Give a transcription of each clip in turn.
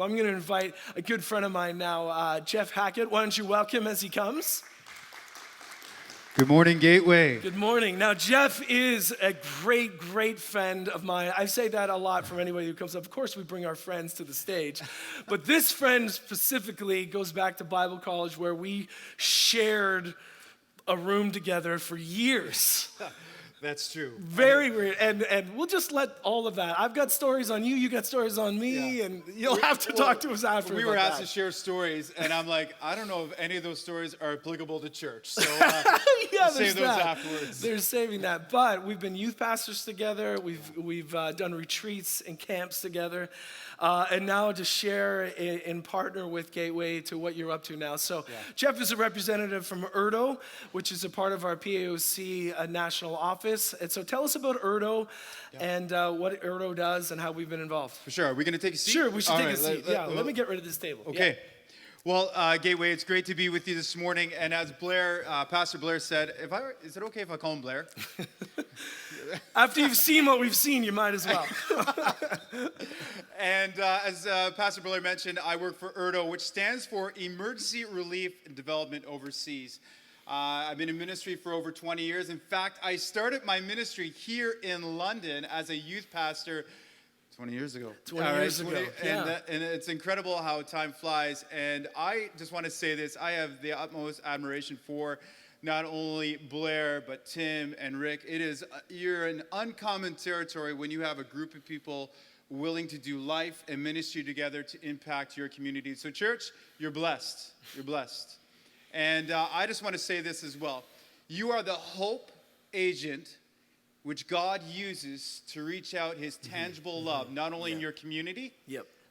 I'm going to invite a good friend of mine now, Jeff Hackett. Why don't you welcome him as he comes? Good morning, Gateway. Good morning. Now, Jeff is a great, great friend of mine. I say that a lot from anybody who comes up. Of course, we bring our friends to the stage. But this friend specifically goes back to Bible college where we shared a room together for years. That's true. Very weird. And we'll just let all of that. I've got stories on you, you got stories on me, and you'll have to talk to us after. We were asked to share stories, and I'm like, I don't know if any of those stories are applicable to church. So we'll save those afterwards. They're saving that. But we've been youth pastors together. We've done retreats and camps together. And now to share and partner with Gateway to what you're up to now. So Jeff is a representative from Erdo, which is a part of our PAOC national office. And so tell us about Erdo and what Erdo does and how we've been involved. For sure. Are we going to take a seat? Sure, we should take a seat. Let me get rid of this table. Okay. Yeah. Well, Gateway, it's great to be with you this morning. And as Pastor Blair said, is it okay if I call him Blair? After you've seen what we've seen, you might as well. And as Pastor Blair mentioned, I work for Erdo, which stands for Emergency Relief and Development Overseas. I've been in ministry for over 20 years. In fact, I started my ministry here in London as a youth pastor 20 years ago. 20 years ago, yeah. And it's incredible how time flies. And I just want to say this. I have the utmost admiration for not only Blair, but Tim and Rick. You're in uncommon territory when you have a group of people willing to do life and ministry together to impact your community. So church, you're blessed. You're blessed. And I just want to say this as well. You are the hope agent which God uses to reach out his tangible love, not only in your community,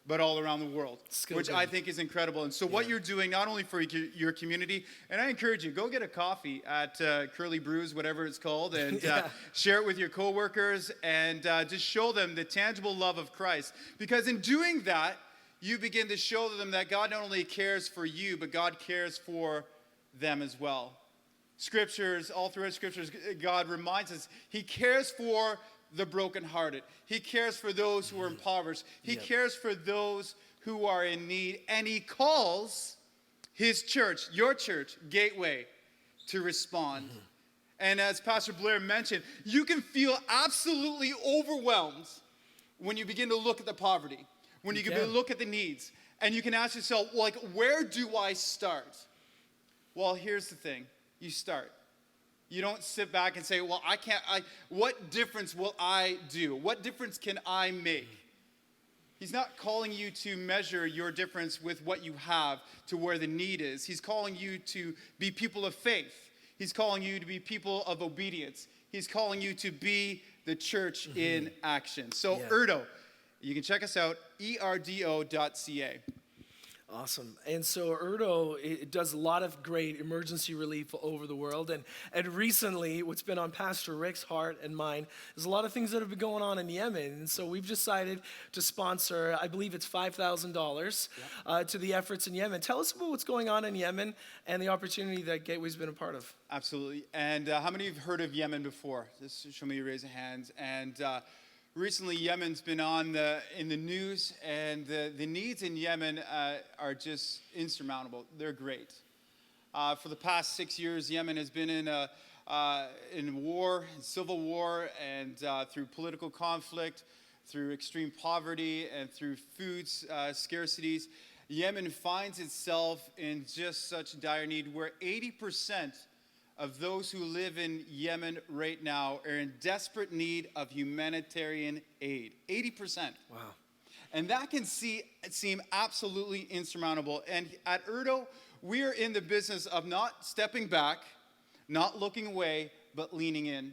but all around the world, which I think is incredible. And so what you're doing, not only for your community, and I encourage you, go get a coffee at Curly Brews, whatever it's called, and share it with your coworkers, and just show them the tangible love of Christ. Because in doing that, you begin to show them that God not only cares for you, but God cares for them as well. Scriptures, all throughout Scriptures, God reminds us He cares for the brokenhearted. He cares for those who are impoverished. He cares for those who are in need. And He calls His church, your church, Gateway, to respond. And as Pastor Blair mentioned, you can feel absolutely overwhelmed when you begin to look at the poverty. When you can look at the needs, and you can ask yourself, like, where do I start? Well, here's the thing. You start. You don't sit back and say, well, what difference will I do? What difference can I make? He's not calling you to measure your difference with what you have to where the need is. He's calling you to be people of faith. He's calling you to be people of obedience. He's calling you to be the church in action. So, Erdo. You can check us out, erdo.ca. Awesome. And so Erdo, it does a lot of great emergency relief all over the world. And recently, what's been on Pastor Rick's heart and mind is a lot of things that have been going on in Yemen. And so we've decided to sponsor, I believe it's $5,000 to the efforts in Yemen. Tell us about what's going on in Yemen and the opportunity that Gateway's been a part of. Absolutely. And how many of you have heard of Yemen before? Just show me your raise of hands. And recently, Yemen's been in the news, and the needs in Yemen are just insurmountable. They're great. For the past 6 years, Yemen has been in war, civil war, and through political conflict, through extreme poverty, and through food scarcities. Yemen finds itself in just such dire need where 80% of those who live in Yemen right now are in desperate need of humanitarian aid. 80%. Wow. And that can seem absolutely insurmountable. And at Erdo, we are in the business of not stepping back, not looking away, but leaning in.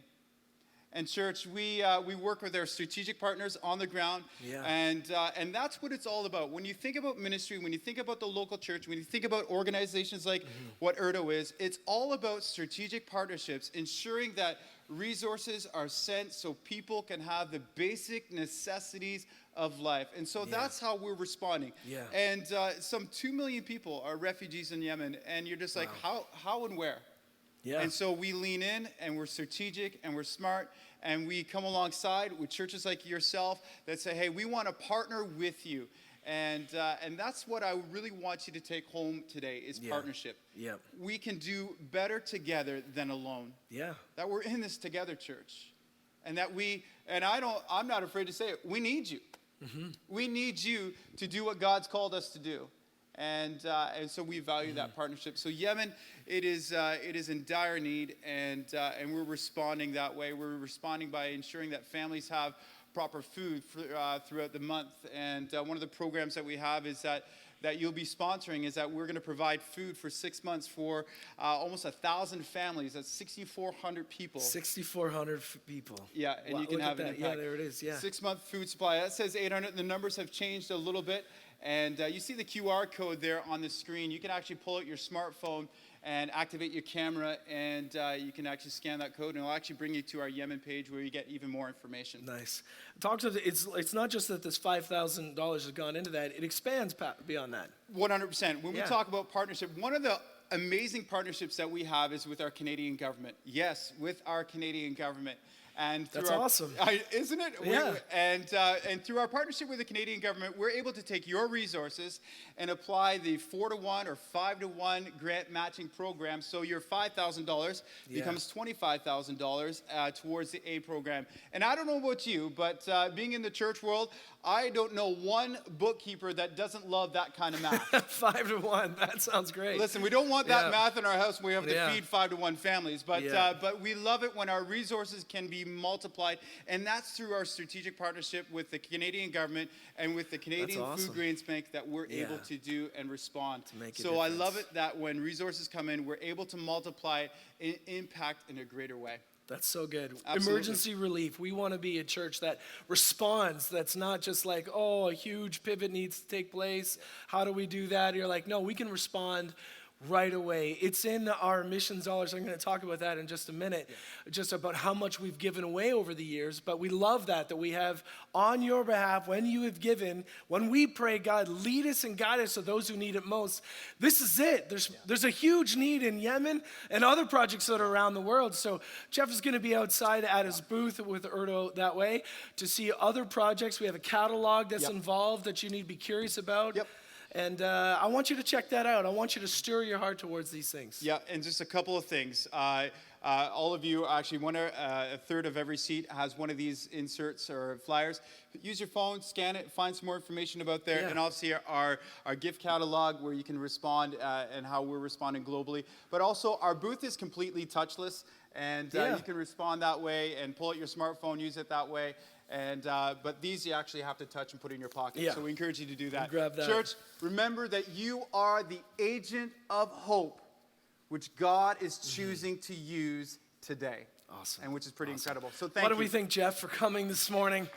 And church, we work with our strategic partners on the ground, and that's what it's all about. When you think about ministry, when you think about the local church, when you think about organizations like what Erdo is, it's all about strategic partnerships, ensuring that resources are sent so people can have the basic necessities of life. And so that's how we're responding. And some 2 million people are refugees in Yemen, and you're just like, how and where? And so we lean in, and we're strategic, and we're smart, and we come alongside with churches like yourself that say, hey, we want to partner with you. And that's what I really want you to take home today is partnership. Yeah. We can do better together than alone. Yeah. That we're in this together, church. And that I'm not afraid to say it, we need you. Mm-hmm. We need you to do what God's called us to do. And so we value that partnership. So Yemen, it is in dire need, and we're responding that way. We're responding by ensuring that families have proper food throughout the month. And one of the programs that we have is that you'll be sponsoring is that we're going to provide food for 6 months for almost 1,000 families. That's 6,400 people. 6,400 people. Yeah, and wow, you can have an impact. Yeah, there it is, yeah. 6-month food supply. That says 800. The numbers have changed a little bit. And you see the QR code there on the screen. You can actually pull out your smartphone and activate your camera, and you can actually scan that code, and it'll actually bring you to our Yemen page where you get even more information. Nice. It's not just that this $5,000 has gone into that; it expands beyond that. 100%. When we talk about partnership, one of the amazing partnerships that we have is with our Canadian government. Yes, with our Canadian government. And that's awesome. Isn't it? Yeah. And through our partnership with the Canadian government, we're able to take your resources and apply the 4-to-1 or 5-to-1 grant matching program. So your $5,000 becomes $25,000 towards the A program. And I don't know about you, but being in the church world, I don't know one bookkeeper that doesn't love that kind of math. 5-to-1, that sounds great. Listen, we don't want that math in our house when we have to feed 5-to-1 families, but we love it when our resources can be multiplied, and that's through our strategic partnership with the Canadian government and with the Canadian Food Grains Bank that we're able to do and respond. So I love it that when resources come in, we're able to multiply and impact in a greater way. That's so good. Absolutely. Emergency relief. We want to be a church that responds. That's not just like, oh, a huge pivot needs to take place. How do we do that? You're like, no, we can respond right away. It's in our missions dollars. I'm going to talk about that in just a minute, just about how much we've given away over the years. But we love that we have on your behalf, when you have given, when we pray, God, lead us and guide us to those who need it most. This is it. There's a huge need in Yemen and other projects that are around the world. So Jeff is going to be outside at his booth with Erdo that way to see other projects. We have a catalog that's involved that you need to be curious about. Yep. And I want you to check that out. I want you to stir your heart towards these things. Yeah, and just a couple of things. All of you, actually, a third of every seat has one of these inserts or flyers. Use your phone, scan it, find some more information about there, and obviously our gift catalog where you can respond and how we're responding globally. But also, our booth is completely touchless, and you can respond that way and pull out your smartphone, use it that way. And but these you actually have to touch and put in your pocket. Yeah. So we encourage you to do that. Grab that. Church, remember that you are the agent of hope, which God is choosing to use today. Awesome. And which is pretty incredible. So thank you. What do we think, Jeff, for coming this morning?